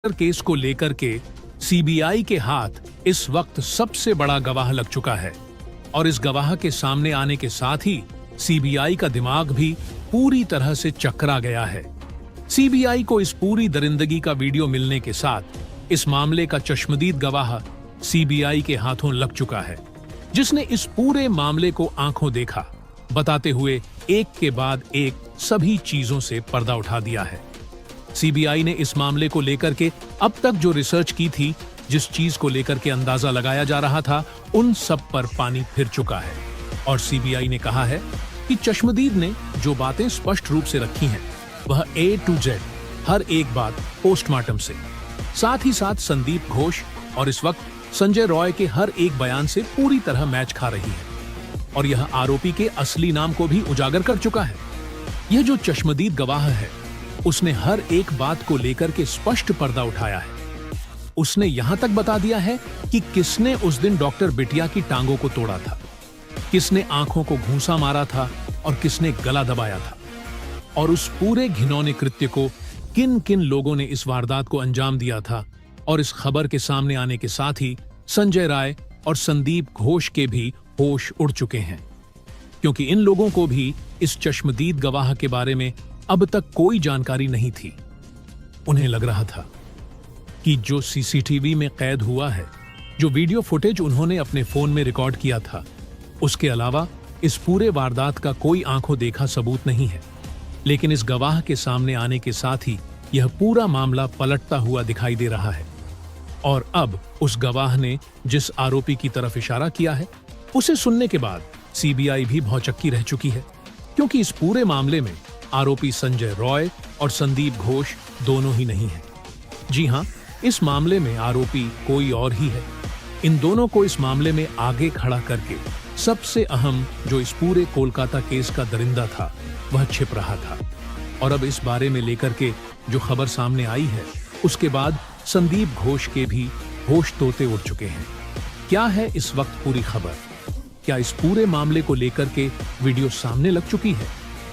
Case को लेकर के सीबीआई के हाथ इस वक्त सबसे बड़ा गवाह लग चुका है और इस गवाह के सामने आने के साथ ही सीबीआई का दिमाग भी पूरी तरह से चकरा गया है। सीबीआई को इस पूरी दरिंदगी का वीडियो मिलने के साथ इस मामले का चश्मदीद गवाह सीबीआई के हाथों लग चुका है, जिसने इस पूरे मामले को आंखों देखा, बताते हुए एक के बाद एक सभी चीजों से पर्दा उठा दिया है। सीबीआई ने इस मामले को लेकर के अब तक जो रिसर्च की थी, जिस चीज को लेकर के अंदाजा लगाया जा रहा था, उन सब पर पानी फिर चुका है और सीबीआई ने कहा है कि चश्मदीद ने जो बातें स्पष्ट रूप से रखी हैं, वह A to Z हर एक बात पोस्टमार्टम से, साथ ही साथ संदीप घोष और इस वक्त संजय रॉय के हर एक बयान से पूरी तरह मैच खा रही है और यह आरोपी के असली नाम को भी उजागर कर चुका है। यह जो चश्मदीद गवाह है, उसने हर एक बात को लेकर के स्पष्ट पर्दा उठाया है। उसने यहां तक बता दिया है कि किसने उस दिन डॉक्टर बिटिया की टांगों को तोड़ा था, किसने आंखों को घूंसा मारा था और किसने गला दबाया था, और उस पूरे घिनौने कृत्य को किन किन लोगों ने इस वारदात को अंजाम दिया था। और इस खबर के सामने आने के साथ ही संजय राय और संदीप घोष के भी होश उड़ चुके हैं, क्योंकि इन लोगों को भी इस चश्मदीद गवाह के बारे में अब तक कोई जानकारी नहीं थी। उन्हें लग रहा था कि जो सीसीटीवी में कैद हुआ है, जो वीडियो फुटेज उन्होंने अपने फोन में रिकॉर्ड किया था, उसके अलावा इस पूरे वारदात का कोई आंखों देखा सबूत नहीं है। लेकिन इस गवाह के सामने आने के साथ ही यह पूरा मामला पलटता हुआ दिखाई दे रहा है और अब उस गवाह ने जिस आरोपी की तरफ इशारा किया है, उसे सुनने के बाद सीबीआई भी भौचक्की रह चुकी है, क्योंकि इस पूरे मामले में आरोपी संजय रॉय और संदीप घोष दोनों ही नहीं हैं। जी हां, इस मामले में आरोपी कोई और ही है। इन दोनों को इस मामले में आगे खड़ा करके सबसे अहम जो इस पूरे कोलकाता केस का दरिंदा था, वह छिप रहा था। और अब इस बारे में लेकर के जो खबर सामने आई है, उसके बाद संदीप घोष के भी होश तोते उड़ चुके हैं। क्या है इस वक्त पूरी खबर? क्या इस पूरे मामले को लेकर के वीडियो सामने लग चुकी है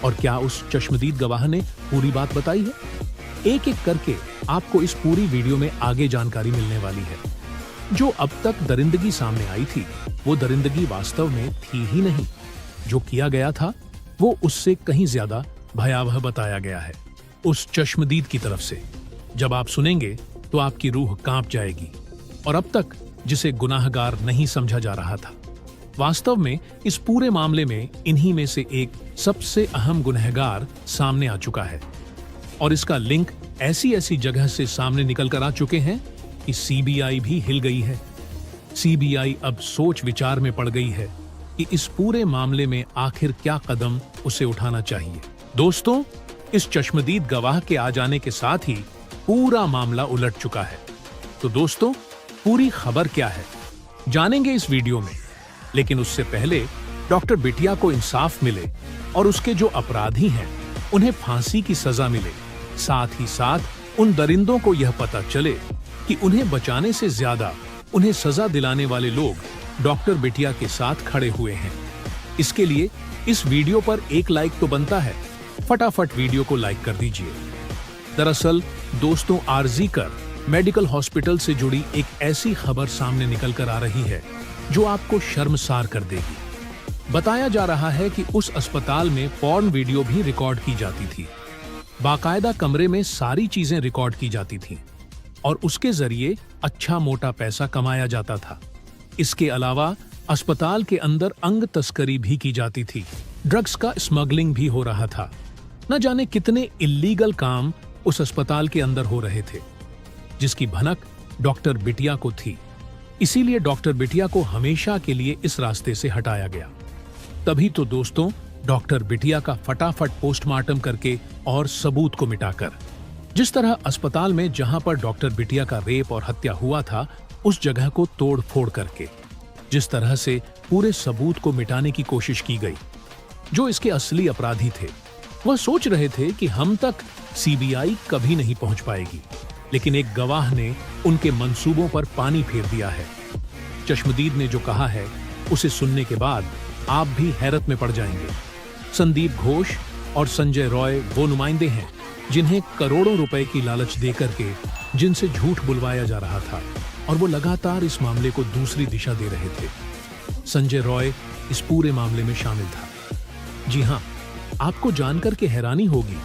और क्या उस चश्मदीद गवाह ने पूरी बात बताई है? एक एक करके आपको इस पूरी वीडियो में आगे जानकारी मिलने वाली है। जो अब तक दरिंदगी सामने आई थी, वो दरिंदगी वास्तव में थी ही नहीं। जो किया गया था, वो उससे कहीं ज्यादा भयावह बताया गया है उस चश्मदीद की तरफ से। जब आप सुनेंगे तो आपकी रूह कांप जाएगी। और अब तक जिसे गुनाहगार नहीं समझा जा रहा था, वास्तव में इस पूरे मामले में इन्हीं में से एक सबसे अहम गुनहगार सामने आ चुका है और इसका लिंक ऐसी ऐसी जगह से सामने निकल कर आ चुके हैं कि सीबीआई भी हिल गई है। सीबीआई अब सोच विचार में पड़ गई है कि इस पूरे मामले में आखिर क्या कदम उसे उठाना चाहिए। दोस्तों, इस चश्मदीद गवाह के आ जाने के साथ ही पूरा मामला उलट चुका है। तो दोस्तों, पूरी खबर क्या है, जानेंगे इस वीडियो में। लेकिन उससे पहले डॉक्टर बिटिया को इंसाफ मिले और उसके जो अपराधी हैं, उन्हें फांसी की सजा मिले। साथ ही साथ उन दरिंदों को यह पता चले कि उन्हें बचाने से ज्यादा उन्हें सजा दिलाने वाले लोग डॉक्टर बिटिया के साथ खड़े हुए हैं। इसके लिए इस वीडियो पर एक लाइक तो बनता है। फटाफट वीडियो को लाइक कर दीजिए। दरअसल दोस्तों, आरजी कर मेडिकल हॉस्पिटल से जुड़ी एक ऐसी खबर सामने निकल कर आ रही है जो आपको शर्मसार कर देगी। बताया जा रहा है कि उस अस्पताल में पॉर्न वीडियो भी रिकॉर्ड की जाती थी। बाकायदा कमरे में सारी चीजें रिकॉर्ड की जाती थीं और उसके जरिए अच्छा मोटा पैसा कमाया जाता था। इसके अलावा अस्पताल के अंदर अंग तस्करी भी की जाती थी, ड्रग्स का स्मगलिंग भी हो रहा था। न जाने कितने इल्लीगल काम उस अस्पताल के अंदर हो रहे थे, जिसकी भनक डॉक्टर बिटिया को थी। इसीलिए डॉक्टर बिटिया को हमेशा के लिए इस रास्ते से हटाया गया। तभी तो दोस्तों, डॉक्टर बिटिया का फटाफट पोस्टमार्टम करके और सबूत को मिटाकर, जिस तरह अस्पताल में जहां पर डॉक्टर बिटिया का रेप और हत्या हुआ था, उस जगह को तोड़ फोड़ करके, जिस तरह से पूरे सबूत को मिटाने की कोशिश की गई। जो इसके असली अपराधी थे, वह सोच रहे थे कि हम तक सीबीआई कभी नहीं पहुंच पाएगी, लेकिन एक गवाह ने उनके मंसूबों पर पानी फेर दिया है। चश्मदीद ने जो कहा है, उसे सुनने के बाद आप भी हैरत में पड़ जाएंगे। संदीप घोष और संजय रॉय वो नुमाइंदे हैं जिन्हें करोड़ों रुपए की लालच देकर के जिनसे झूठ बुलवाया जा रहा था, और वो लगातार इस मामले को दूसरी दिशा दे रहे थे। संजय रॉय इस पूरे मामले में शामिल था। जी हाँ, आपको जानकर के हैरानी होगी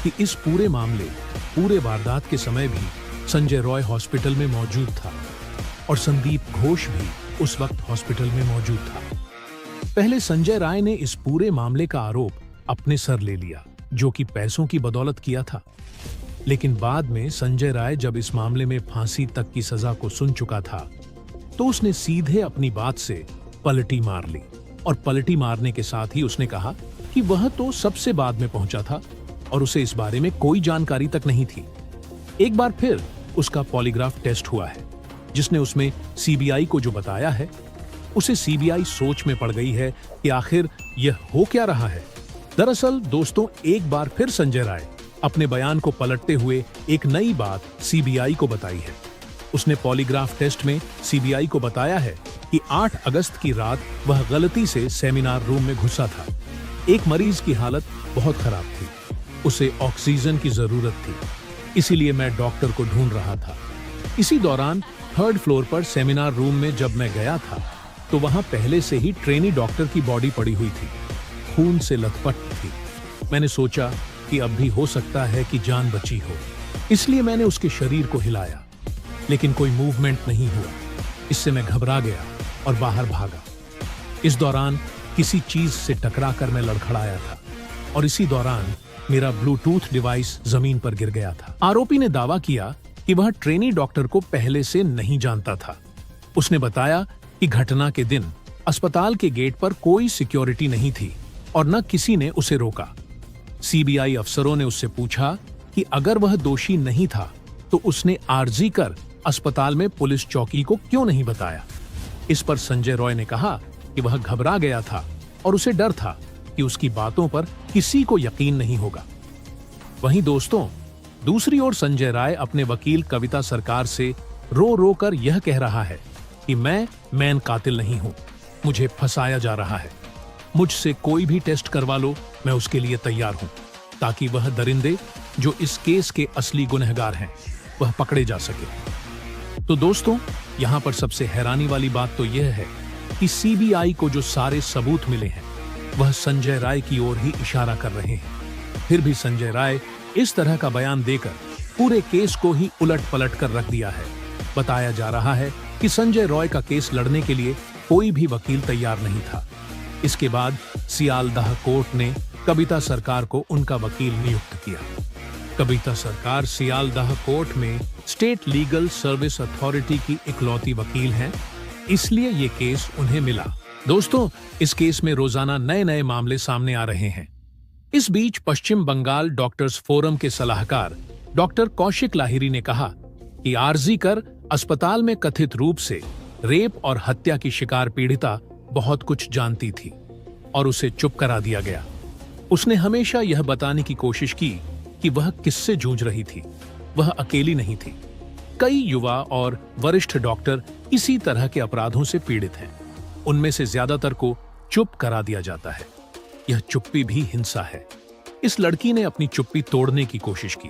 कि इस पूरे वारदात के समय भी संजय रॉय हॉस्पिटल में मौजूद था और संदीप घोष भी उस वक्त हॉस्पिटल में मौजूद था। पहले संजय राय ने इस पूरे मामले का आरोप अपने सर ले लिया, जो कि पैसों की बदौलत किया था। लेकिन बाद में संजय राय जब इस मामले में फांसी तक की सजा को सुन चुका था, तो उसने सीधे अपनी बात से पलटी मार ली, और पलटी मारने के साथ ही उसने कहा कि वह तो सबसे बाद में पहुंचा था और उसे इस बारे में कोई जानकारी तक नहीं थी। एक बार फिर उसका पॉलीग्राफ टेस्ट हुआ है, जिसने उसमें सीबीआई को जो बताया है, उसे सीबीआई सोच में पड़ गई है कि आखिर यह हो क्या रहा है। दरअसल दोस्तों, एक बार फिर संजय राय अपने बयान को पलटते हुए एक नई बात सीबीआई को बताई है। उसने पॉलीग्राफ टेस्ट में सीबीआई को बताया है कि 8 अगस्त की रात वह गलती से सेमिनार रूम में घुसा था। एक मरीज की हालत बहुत खराब थी, उसे ऑक्सीजन की जरूरत थी, इसीलिए मैं डॉक्टर को ढूंढ रहा था। इसी दौरान 3rd फ्लोर पर सेमिनार रूम में जब मैं गया था, तो वहां पहले से ही ट्रेनी डॉक्टर की बॉडी पड़ी हुई थी, खून से लथपथ थी। मैंने सोचा कि अब भी हो सकता है कि जान बची हो, इसलिए मैंने उसके शरीर को हिलाया, लेकिन कोई मूवमेंट नहीं हुआ। इससे मैं घबरा गया और बाहर भागा। इस दौरान किसी चीज से टकराकर मैं लड़खड़ाया था, और इसी दौरान मेरा ब्लूटूथ डिवाइस जमीन पर गिर गया था। आरोपी ने दावा किया कि वह ट्रेनी डॉक्टर को पहले से नहीं जानता था। उसने बताया कि घटना के दिन अस्पताल के गेट पर कोई सिक्योरिटी नहीं थी और न किसी ने उसे रोका। सीबीआई अफसरों ने उससे पूछा कि अगर वह दोषी नहीं था, तो उसने आर्जी कर अस्पताल में पुलिस चौकी को क्यों नहीं बताया। इस पर संजय रॉय ने कहा कि वह घबरा गया था और उसे डर था कि उसकी बातों पर किसी को यकीन नहीं होगा। वहीं दोस्तों, दूसरी ओर संजय राय अपने वकील कविता सरकार से रो रो कर यह कह रहा है कि मैं मैन कातिल नहीं हूं, मुझे फंसाया जा रहा है, मुझसे कोई भी टेस्ट करवा लो, मैं उसके लिए तैयार हूं, ताकि वह दरिंदे जो इस केस के असली गुनहगार हैं वह पकड़े जा सके। तो दोस्तों, यहां पर सबसे हैरानी वाली बात तो यह है कि सीबीआई को जो सारे सबूत मिले हैं वह संजय राय की ओर ही इशारा कर रहे हैं। फिर भी संजय राय इस तरह का बयान देकर पूरे केस को ही उलट पलट कर रख दिया है। बताया जा रहा है कि संजय रॉय का केस लड़ने के लिए कोई भी वकील तैयार नहीं था। इसके बाद सियालदाह कोर्ट ने कविता सरकार को उनका वकील नियुक्त किया। कविता सरकार सियालदाह कोर्ट में स्टेट लीगल सर्विस अथॉरिटी की इकलौती वकील हैं, इसलिए ये केस उन्हें मिला। दोस्तों, इस केस में रोजाना नए नए मामले सामने आ रहे हैं। इस बीच पश्चिम बंगाल डॉक्टर्स फोरम के सलाहकार डॉक्टर कौशिक लाहिरी ने कहा कि आरजी कर अस्पताल में कथित रूप से रेप और हत्या की शिकार पीड़िता बहुत कुछ जानती थी और उसे चुप करा दिया गया। उसने हमेशा यह बताने की कोशिश की कि वह किससे जूझ रही थी, वह अकेली नहीं थी। कई युवा और वरिष्ठ डॉक्टर इसी तरह के अपराधों से पीड़ित हैं। उनमें से ज्यादातर को चुप करा दिया जाता है। यह चुप्पी भी हिंसा है। इस लड़की ने अपनी चुप्पी तोड़ने की कोशिश की,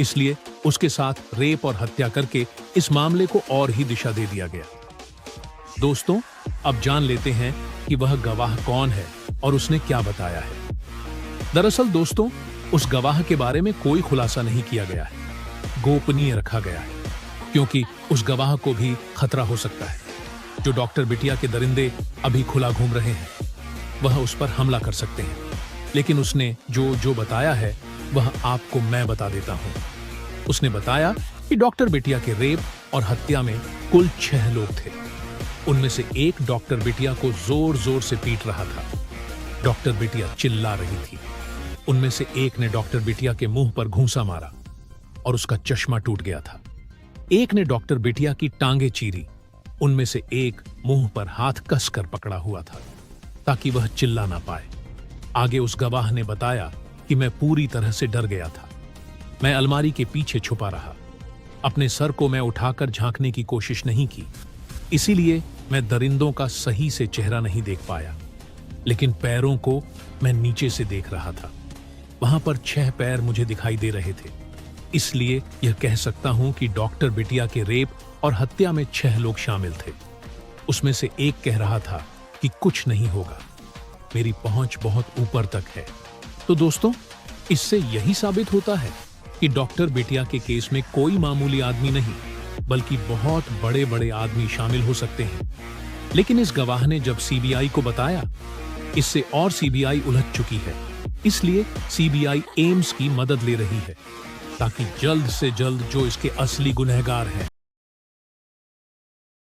इसलिए उसके साथ रेप और हत्या करके इस मामले को और ही दिशा दे दिया गया। दोस्तों, अब जान लेते हैं कि वह गवाह कौन है और उसने क्या बताया है। दरअसल दोस्तों, उस गवाह के बारे में कोई खुलासा नहीं किया गया है, गोपनीय रखा गया है, क्योंकि उस गवाह को भी खतरा हो सकता है। जो डॉक्टर बिटिया के दरिंदे अभी खुला घूम रहे हैं, वह उस पर हमला कर सकते हैं। लेकिन उसने जो बताया है वह आपको मैं बता देता हूं। उसने बताया कि डॉक्टर बिटिया के रेप और हत्या में कुल 6 लोग थे। उनमें से एक डॉक्टर बिटिया को जोर जोर से पीट रहा था। डॉक्टर बिटिया चिल्ला रही थी। उनमें से एक ने डॉक्टर बिटिया के मुंह पर घूंसा मारा और उसका चश्मा टूट गया था। एक ने डॉक्टर बिटिया की टांगे चीरी। उनमें से एक मुंह पर हाथ कसकर पकड़ा हुआ था ताकि वह चिल्ला ना पाए। आगे उस गवाह ने बताया कि मैं पूरी तरह से डर गया था। मैं अलमारी के पीछे छुपा रहा। अपने सर को मैं उठाकर झांकने की कोशिश नहीं की, इसीलिए मैं दरिंदों का सही से चेहरा नहीं देख पाया, लेकिन पैरों को मैं नीचे से देख रहा था। वहां पर 6 पैर मुझे दिखाई दे रहे थे। इसलिए यह कह सकता हूं कि डॉक्टर बिटिया के रेप और हत्या में 6 लोग शामिल थे। उसमें से एक कह रहा था कि कुछ नहीं होगा, मेरी पहुंच बहुत ऊपर तक है। तो दोस्तों, इससे यही साबित होता है कि डॉक्टर बिटिया के केस में कोई मामूली आदमी नहीं, बल्कि बहुत बड़े बड़े आदमी शामिल हो सकते हैं। लेकिन इस गवाह ने जब सीबीआई को बताया, इससे और सीबीआई उलझ चुकी है। इसलिए सीबीआई एम्स की मदद ले रही है ताकि जल्द से जल्द जो इसके असली गुनहगार हैं